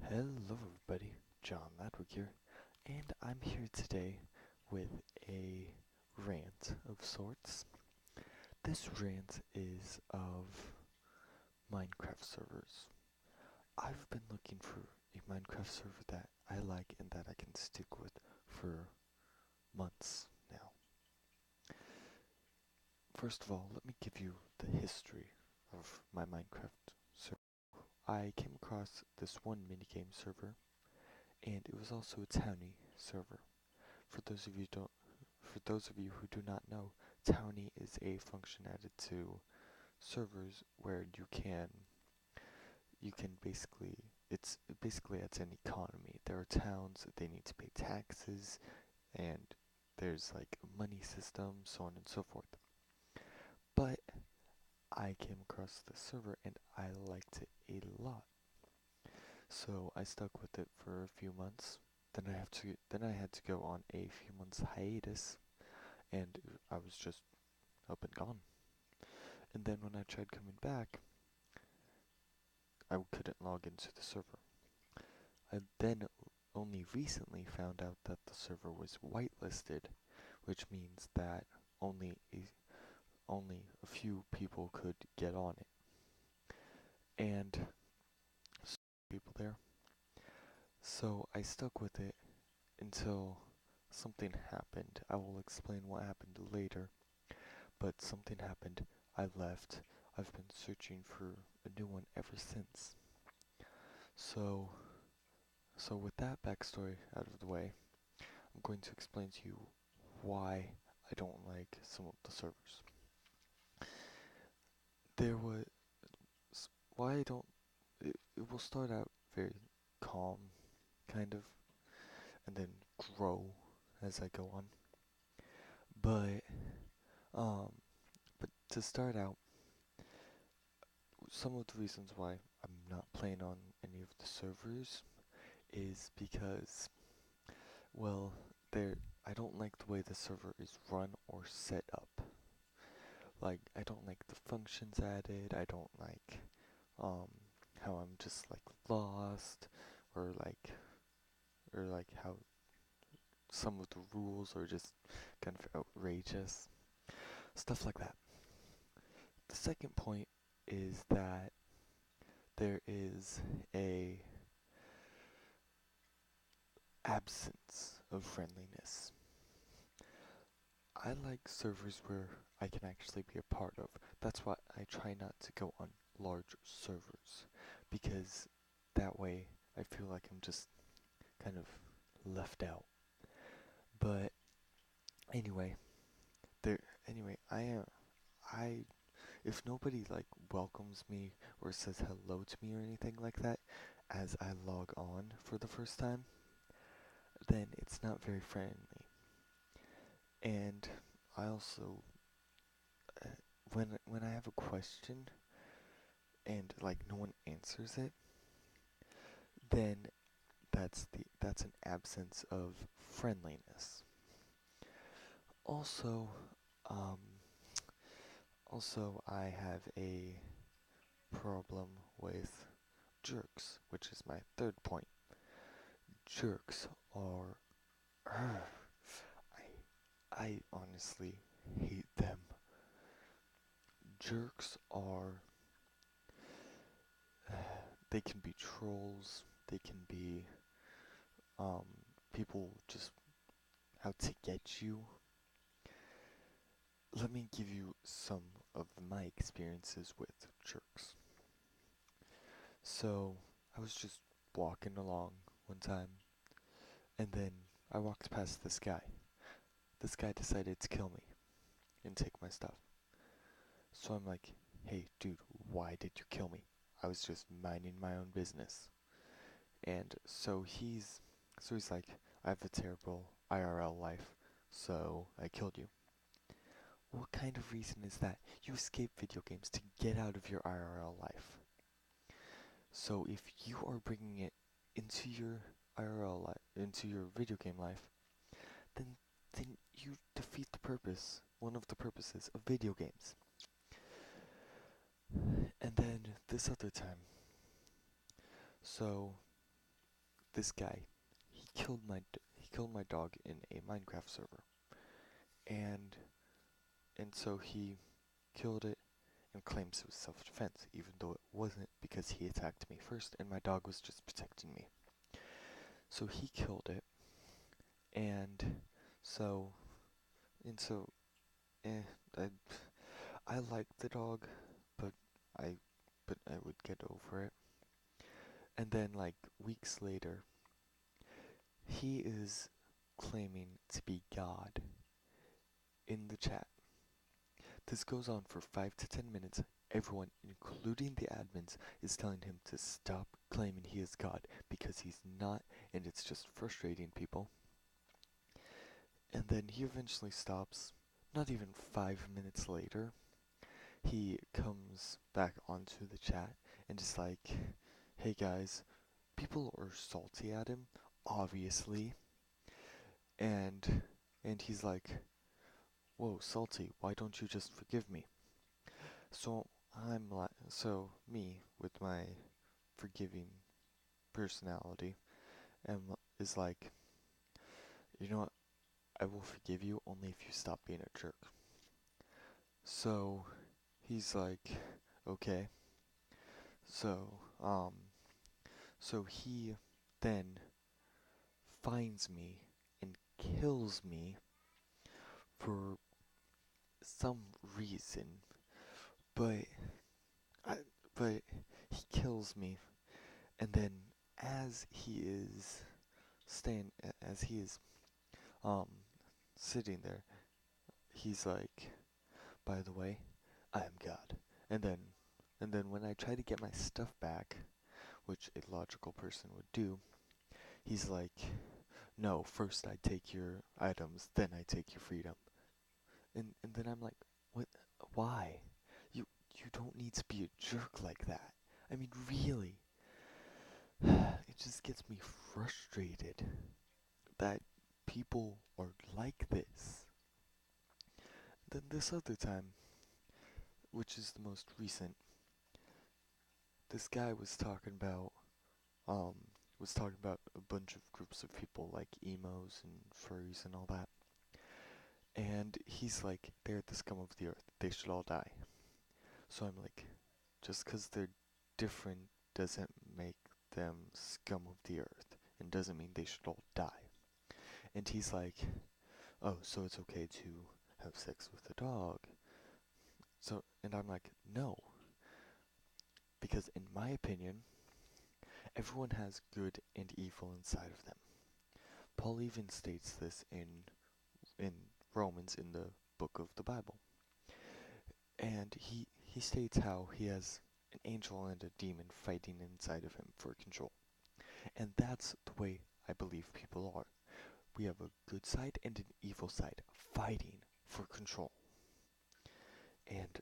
Hello everybody, John Ladwick here, and I'm here today with a rant of sorts. This rant is of Minecraft servers. I've been looking for a Minecraft server that I like and that I can stick with for months now. First of all, let me give you the history of my Minecraft server. I came across this one minigame server, and it was also a townie server. For those of you don't, for those of you who do not know, townie is a function added to servers where you can basically it's an economy. There are towns that they need to pay taxes, and there's like a money system, so on and so forth. But I came across this server and I liked it a lot, so I stuck with it for a few months. Then I had to go on a few months hiatus, and I was just up and gone. And then when I tried coming back, I couldn't log into the server. I then only recently found out that the server was whitelisted, which means that only a few people could get on it, and so people there. So I stuck with it until something happened. I will explain what happened later, but something happened. I left. I've been searching for a new one ever since. So So with that backstory out of the way, I'm going to explain to you why I don't like some of the servers. There was why I don't. It will start out very calm, kind of, and then grow as I go on. But um, but to start out, some of the reasons why I'm not playing on any of the servers is because, well, there I don't like the way the server is run or set up. Like, I don't like the functions added. I don't like um how I'm just like lost, or like how some of the rules are just kind of outrageous. Stuff like that. The second point is that there is a absence of friendliness. I like servers where I can actually be a part of. That's why I try not to go on large servers, because that way I feel like I'm just kind of left out. But anyway, there anyway, I if nobody like welcomes me or says hello to me or anything like that as I log on for the first time, then it's not very friendly. And I also uh, when I have a question and like no one answers it, then that's an absence of friendliness. Also, um, I have a problem with jerks, which is my third point. Jerks are, I honestly hate them. Jerks are, they can be trolls. They can be um, people just out to get you. Let me give you some of my experiences with jerks. So, I was just walking along one time, and then I walked past this guy. This guy decided to kill me and take my stuff. So I'm like, hey, dude, why did you kill me? I was just minding my own business. And so he's like, I have a terrible IRL life, so I killed you. What kind of reason is that? You escape video games to get out of your IRL life. So if you are bringing it into your IRL life, into your video game life, then you defeat the purpose, one of the purposes of video games. And then this other time, so this guy, he killed my dog in a Minecraft server, and so he killed it and claims it was self-defense, even though it wasn't, because he attacked me first, and my dog was just protecting me. So he killed it, and so and so, eh, I I liked the dog, but I I would get over it. And then like weeks later, he is claiming to be God in the chat. This goes on for 5 to 10 minutes. Everyone, including the admins, is telling him to stop claiming he is God because he's not, and it's just frustrating people. And then he eventually stops. Not even 5 minutes later, he comes back onto the chat and is like, hey guys, people are salty at him, obviously. And he's like, whoa, salty, why don't you just forgive me? So so me with my forgiving personality is like, you know what? I will forgive you only if you stop being a jerk. So he's like, okay. So he then finds me and kills me for some reason, but I, but he kills me, and then as he is as he is um sitting there, he's like, by the way, I am God. And then when I try to get my stuff back, which a logical person would do, he's like, no, first I take your items, then I take your freedom. And then I'm like, what? Why? You you don't need to be a jerk like that. I mean, really. It just gets me frustrated that people are like this. Then this other time, which is the most recent, this guy um was talking about a bunch of groups of people like emos and furries and all that. And he's like, they're the scum of the earth. They should all die. So I'm like, just 'cause they're different doesn't make them scum of the earth and doesn't mean they should all die. And he's like, oh, so it's okay to have sex with a dog. So, and I'm like, no, because in my opinion, everyone has good and evil inside of them. Paul even states this in Romans, in the book of the Bible. And he states how he has an angel and a demon fighting inside of him for control. And that's the way I believe people are. We have a good side and an evil side fighting for control. And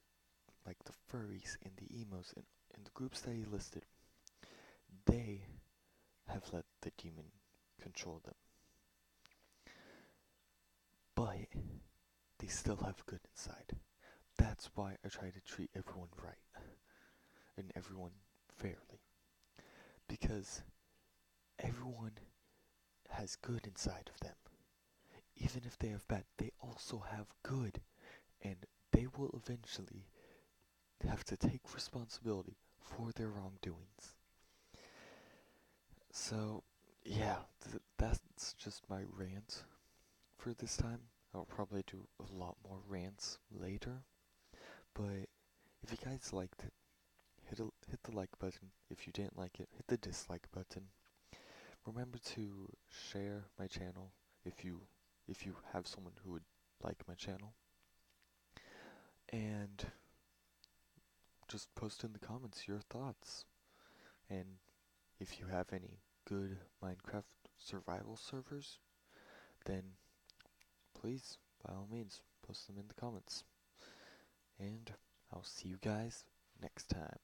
like the furries and the emos and the groups that he listed, they have let the demon control them. But they still have good inside. That's why I try to treat everyone right and everyone fairly. Because everyone has good inside of them. Even if they have bad, they also have good. And they will eventually have to take responsibility for their wrongdoings. So, yeah, that's just my rant for this time. I'll probably do a lot more rants later. But if you guys liked it, hit the like button. If you didn't like it, hit the dislike button. Remember to share my channel if you have someone who would like my channel. And just post in the comments your thoughts. And if you have any good Minecraft survival servers, then please, by all means, post them in the comments. And I'll see you guys next time.